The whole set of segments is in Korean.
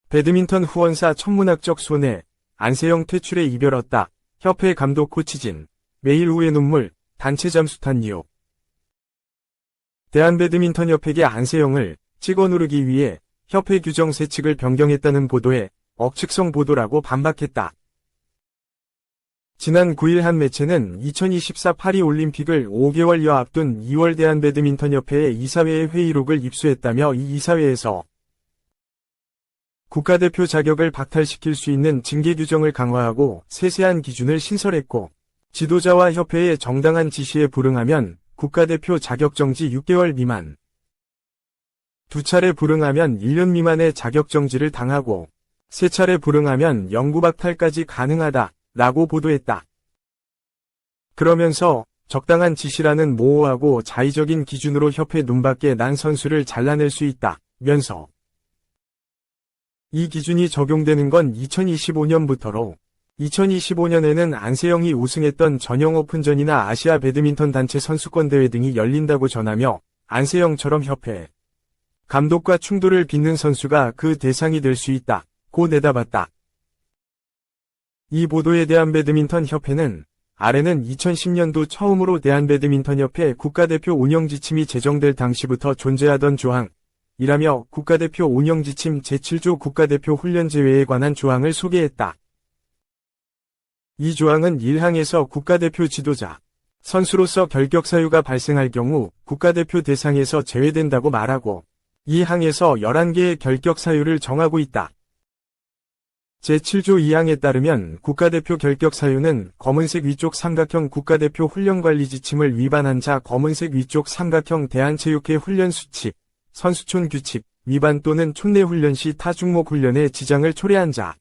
배드민턴 후원사 천문학적 손해, 안세영 퇴출에 이별었다. 협회 감독 코치진, 매일 후의 눈물, 단체 잠수탄 이유. 대한배드민턴협회계 안세영을 찍어 누르기 위해 협회 규정 세칙을 변경했다는 보도에 억측성 보도라고 반박했다. 지난 9일 한 매체는 2024 파리올림픽을 5개월여 앞둔 2월 대한배드민턴협회의 이사회의 회의록을 입수했다며 이 이사회에서 국가대표 자격을 박탈시킬 수 있는 징계 규정을 강화하고 세세한 기준을 신설했고, 지도자와 협회의 정당한 지시에 불응하면 국가대표 자격 정지 6개월 미만, 2차례 불응하면 1년 미만의 자격 정지를 당하고, 3차례 불응하면 영구 박탈까지 가능하다, 라고 보도했다. 그러면서 적당한 지시라는 모호하고 자의적인 기준으로 협회 눈밖에 난 선수를 잘라낼 수 있다, 면서 이 기준이 적용되는 건 2025년부터로 2025년에는 안세영이 우승했던 전형 오픈전이나 아시아 배드민턴 단체 선수권 대회 등이 열린다고 전하며 안세영처럼 협회 감독과 충돌을 빚는 선수가 그 대상이 될 수 있다고 내다봤다. 이 보도에 대한배드민턴협회는 아래는 2010년도 처음으로 대한배드민턴협회 국가대표 운영지침이 제정될 당시부터 존재하던 조항, 이라며 국가대표 운영지침 제7조 국가대표 훈련 제외에 관한 조항을 소개했다. 이 조항은 1항에서 국가대표 지도자, 선수로서 결격 사유가 발생할 경우 국가대표 대상에서 제외된다고 말하고 2항에서 11개의 결격 사유를 정하고 있다. 제7조 2항에 따르면 국가대표 결격 사유는 검은색 위쪽 삼각형 국가대표 훈련관리 지침을 위반한 자, 검은색 위쪽 삼각형 대한체육회 훈련 수칙, 선수촌 규칙 위반 또는 촌내 훈련 시 타 종목 훈련에 지장을 초래한 자,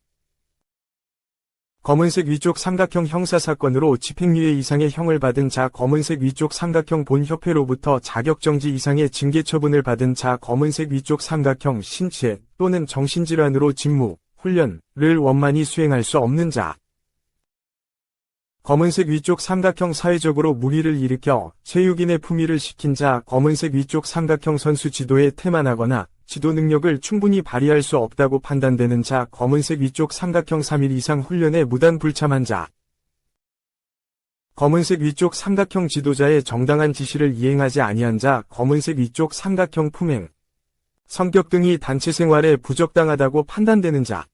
검은색 위쪽 삼각형 형사사건으로 집행유예 이상의 형을 받은 자, 검은색 위쪽 삼각형 본협회로부터 자격정지 이상의 징계 처분을 받은 자, 검은색 위쪽 삼각형 신체 또는 정신질환으로 직무, 훈련을 원만히 수행할 수 없는 자, 검은색 위쪽 삼각형 사회적으로 무리를 일으켜 체육인의 품위를 시킨 자, 검은색 위쪽 삼각형 선수 지도에 태만하거나 지도 능력을 충분히 발휘할 수 없다고 판단되는 자, 검은색 위쪽 삼각형 3일 이상 훈련에 무단 불참한 자, 검은색 위쪽 삼각형 지도자의 정당한 지시를 이행하지 아니한 자, 검은색 위쪽 삼각형 품행, 성격 등이 단체 생활에 부적당하다고 판단되는 자,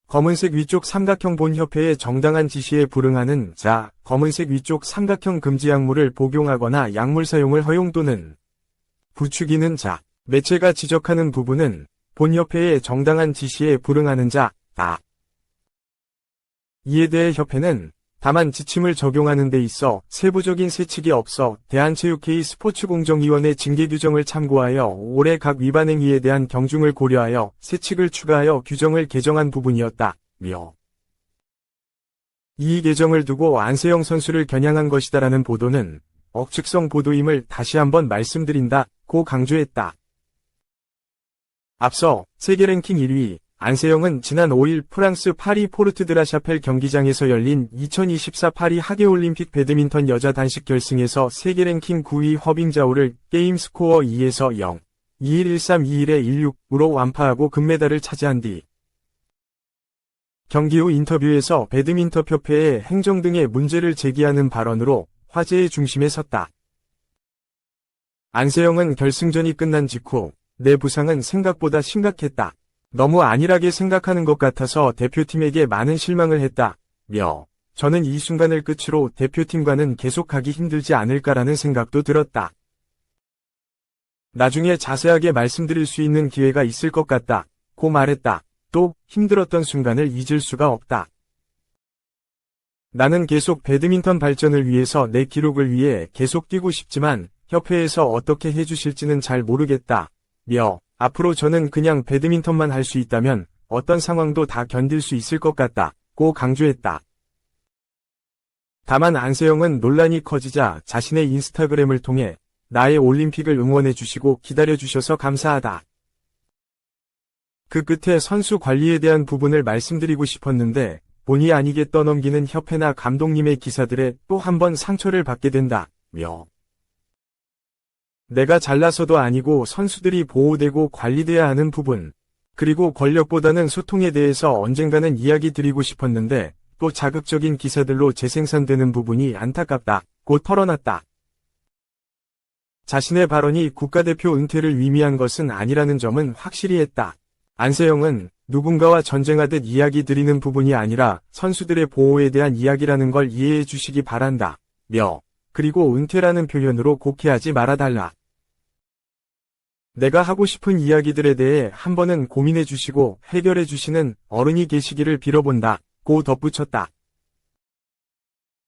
검은색 위쪽 삼각형 본협회의 정당한 지시에 불응하는 자, 검은색 위쪽 삼각형 금지 약물을 복용하거나 약물 사용을 허용 또는 부추기는 자, 매체가 지적하는 부분은 본협회의 정당한 지시에 불응하는 자다. 이에 대해 협회는 다만 지침을 적용하는 데 있어 세부적인 세칙이 없어 대한체육회의 스포츠공정위원회 징계 규정을 참고하여 올해 각 위반 행위에 대한 경중을 고려하여 세칙을 추가하여 규정을 개정한 부분이었다며 이 개정을 두고 안세영 선수를 겨냥한 것이다라는 보도는 억측성 보도임을 다시 한번 말씀드린다고 강조했다. 앞서 세계 랭킹 1위 안세영은 지난 5일 프랑스 파리 포르트드라샤펠 경기장에서 열린 2024 파리 하계올림픽 배드민턴 여자 단식 결승에서 세계 랭킹 9위 허빙자오를 게임 스코어 2에서 0, 21-13, 21-16으로 완파하고 금메달을 차지한 뒤 경기 후 인터뷰에서 배드민턴협회의 행정 등의 문제를 제기하는 발언으로 화제의 중심에 섰다. 안세영은 결승전이 끝난 직후 내 부상은 생각보다 심각했다. 너무 안일하게 생각하는 것 같아서 대표팀에게 많은 실망을 했다며 저는 이 순간을 끝으로 대표팀과는 계속하기 힘들지 않을까라는 생각도 들었다. 나중에 자세하게 말씀드릴 수 있는 기회가 있을 것 같다고 말했다. 또 힘들었던 순간을 잊을 수가 없다. 나는 계속 배드민턴 발전을 위해서 내 기록을 위해 계속 뛰고 싶지만 협회에서 어떻게 해주실지는 잘 모르겠다며 앞으로 저는 그냥 배드민턴만 할 수 있다면 어떤 상황도 다 견딜 수 있을 것 같다고 강조했다. 다만 안세영은 논란이 커지자 자신의 인스타그램을 통해 나의 올림픽을 응원해주시고 기다려주셔서 감사하다. 그 끝에 선수 관리에 대한 부분을 말씀드리고 싶었는데 본의 아니게 떠넘기는 협회나 감독님의 기사들에 또 한 번 상처를 받게 된다며 내가 잘나서도 아니고 선수들이 보호되고 관리돼야 하는 부분. 그리고 권력보다는 소통에 대해서 언젠가는 이야기 드리고 싶었는데 또 자극적인 기사들로 재생산되는 부분이 안타깝다. 고 털어놨다. 자신의 발언이 국가대표 은퇴를 의미한 것은 아니라는 점은 확실히 했다. 안세영은 누군가와 전쟁하듯 이야기 드리는 부분이 아니라 선수들의 보호에 대한 이야기라는 걸 이해해 주시기 바란다. 그리고 은퇴라는 표현으로 곡해하지 말아달라. 내가 하고 싶은 이야기들에 대해 한 번은 고민해 주시고 해결해 주시는 어른이 계시기를 빌어본다. 고 덧붙였다.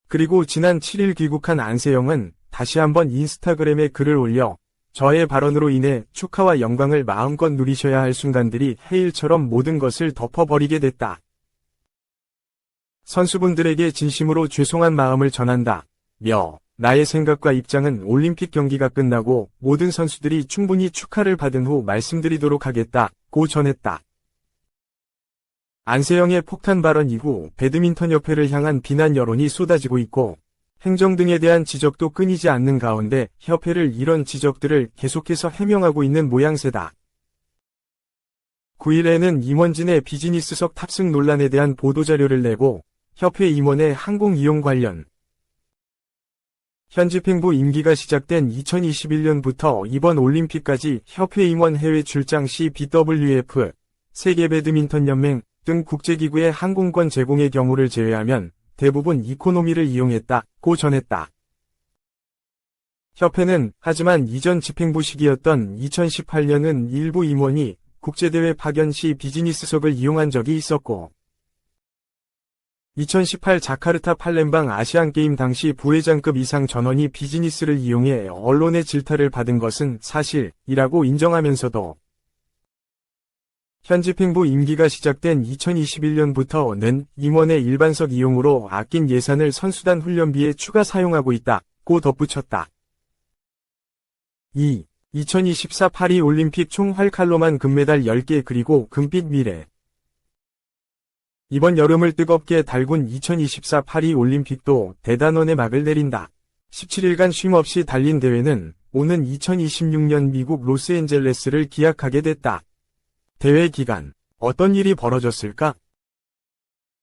그리고 지난 7일 귀국한 안세영은 다시 한번 인스타그램에 글을 올려 저의 발언으로 인해 축하와 영광을 마음껏 누리셔야 할 순간들이 해일처럼 모든 것을 덮어버리게 됐다. 선수분들에게 진심으로 죄송한 마음을 전한다. 나의 생각과 입장은 올림픽 경기가 끝나고 모든 선수들이 충분히 축하를 받은 후 말씀드리도록 하겠다. 고 전했다. 안세영의 폭탄 발언 이후 배드민턴협회를 향한 비난 여론이 쏟아지고 있고 행정 등에 대한 지적도 끊이지 않는 가운데 협회를 이런 지적들을 계속해서 해명하고 있는 모양새다. 9일에는 임원진의 비즈니스석 탑승 논란에 대한 보도자료를 내고 협회 임원의 항공 이용 관련 현집행부 임기가 시작된 2021년부터 이번 올림픽까지 협회 임원 해외 출장 시 BWF, 세계 배드민턴 연맹 등 국제기구의 항공권 제공의 경우를 제외하면 대부분 이코노미를 이용했다. 고 전했다. 협회는 하지만 이전 집행부 시기였던 2018년은 일부 임원이 국제대회 파견 시 비즈니스석을 이용한 적이 있었고 2018 자카르타 팔렘방 아시안게임 당시 부회장급 이상 전원이 비즈니스를 이용해 언론의 질타를 받은 것은 사실이라고 인정하면서도 현 집행부 임기가 시작된 2021년부터는 임원의 일반석 이용으로 아낀 예산을 선수단 훈련비에 추가 사용하고 있다고 덧붙였다. 2024 파리 올림픽 총 활칼로만 금메달 10개 그리고 금빛 미래. 이번 여름을 뜨겁게 달군 2024 파리 올림픽도 대단원의 막을 내린다. 17일간 쉼없이 달린 대회는 오는 2026년 미국 로스앤젤레스를 기약하게 됐다. 대회 기간, 어떤 일이 벌어졌을까?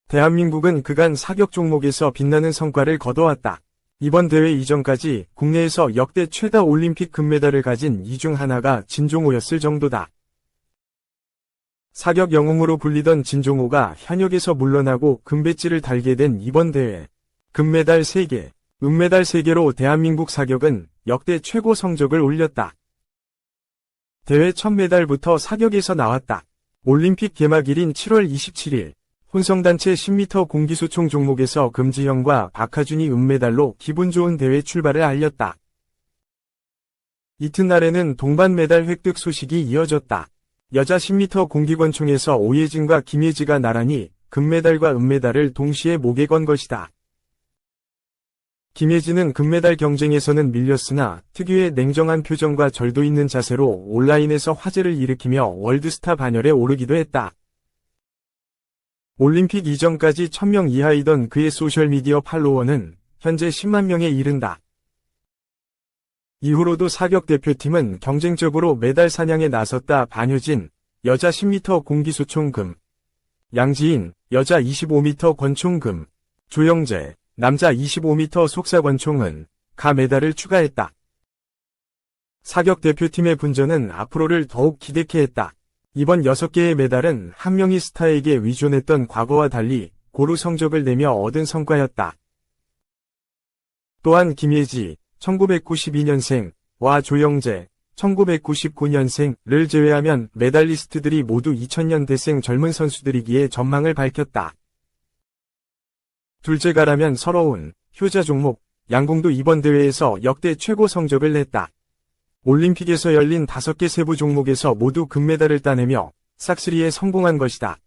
대한민국은 그간 사격 종목에서 빛나는 성과를 거둬왔다. 이번 대회 이전까지 국내에서 역대 최다 올림픽 금메달을 가진 이 중 하나가 진종호였을 정도다. 사격 영웅으로 불리던 진종호가 현역에서 물러나고 금배지를 달게 된 이번 대회. 금메달 3개, 은메달 3개로 대한민국 사격은 역대 최고 성적을 올렸다. 대회 첫 메달부터 사격에서 나왔다. 올림픽 개막일인 7월 27일, 혼성단체 10m 공기소총 종목에서 금지현과 박하준이 은메달로 기분 좋은 대회 출발을 알렸다. 이튿날에는 동반 메달 획득 소식이 이어졌다. 여자 10m 공기권총에서 오예진과 김예지가 나란히 금메달과 은메달을 동시에 목에 건 것이다. 김예지는 금메달 경쟁에서는 밀렸으나 특유의 냉정한 표정과 절도 있는 자세로 온라인에서 화제를 일으키며 월드스타 반열에 오르기도 했다. 올림픽 이전까지 1000명 이하이던 그의 소셜미디어 팔로워는 현재 10만 명에 이른다. 이후로도 사격 대표팀은 경쟁적으로 메달 사냥에 나섰다. 반효진, 여자 10m 공기소총 금. 양지인, 여자 25m 권총 금. 조영재, 남자 25m 속사권총은 가 메달을 추가했다. 사격 대표팀의 분전은 앞으로를 더욱 기대케 했다. 이번 6개의 메달은 한 명의 스타에게 의존했던 과거와 달리 고루 성적을 내며 얻은 성과였다. 또한 김예지, 1992년생과 조영재, 1999년생을 제외하면 메달리스트들이 모두 2000년대생 젊은 선수들이기에 전망을 밝혔다. 둘째가라면 서러운 효자 종목, 양궁도 이번 대회에서 역대 최고 성적을 냈다. 올림픽에서 열린 5개 세부 종목에서 모두 금메달을 따내며 싹쓸이에 성공한 것이다.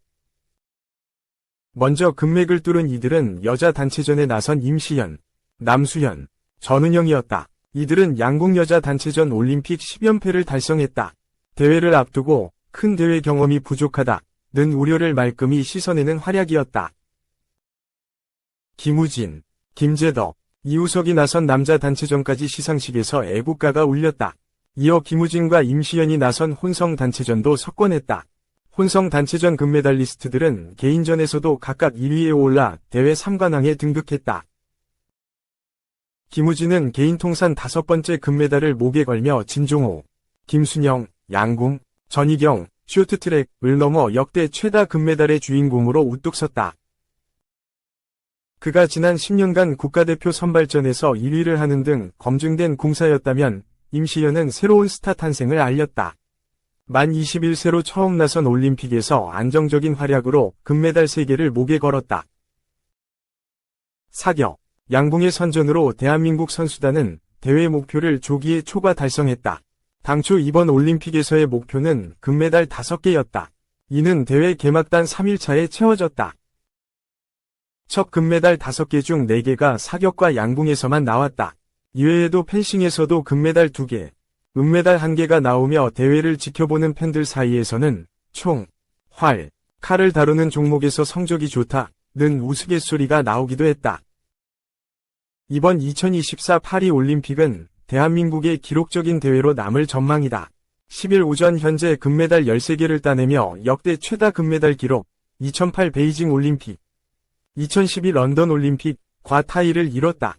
먼저 금맥을 뚫은 이들은 여자 단체전에 나선 임시현, 남수현, 전은영이었다. 이들은 양궁 여자 단체전 올림픽 10연패를 달성했다. 대회를 앞두고 큰 대회 경험이 부족하다는 우려를 말끔히 씻어내는 활약이었다. 김우진, 김재덕, 이우석이 나선 남자 단체전까지 시상식에서 애국가가 울렸다. 이어 김우진과 임시연이 나선 혼성 단체전도 석권했다. 혼성 단체전 금메달리스트들은 개인전에서도 각각 1위에 올라 대회 3관왕에 등극했다. 김우진은 개인 통산 5번째 금메달을 목에 걸며 진종호, 김순영, 양궁, 전희경, 쇼트트랙을 넘어 역대 최다 금메달의 주인공으로 우뚝 섰다. 그가 지난 10년간 국가대표 선발전에서 1위를 하는 등 검증된 궁사였다면 임시연은 새로운 스타 탄생을 알렸다. 만 21세로 처음 나선 올림픽에서 안정적인 활약으로 금메달 3개를 목에 걸었다. 사격, 양궁의 선전으로 대한민국 선수단은 대회 목표를 조기에 초과 달성했다. 당초 이번 올림픽에서의 목표는 금메달 5개였다. 이는 대회 개막단 3일차에 채워졌다. 첫 금메달 5개 중 4개가 사격과 양궁에서만 나왔다. 이외에도 펜싱에서도 금메달 2개, 은메달 1개가 나오며 대회를 지켜보는 팬들 사이에서는 총, 활, 칼을 다루는 종목에서 성적이 좋다는 우스갯소리가 나오기도 했다. 이번 2024 파리 올림픽은 대한민국의 기록적인 대회로 남을 전망이다. 10일 오전 현재 금메달 13개를 따내며 역대 최다 금메달 기록, 2008 베이징 올림픽, 2012 런던 올림픽과 타이를 이뤘다.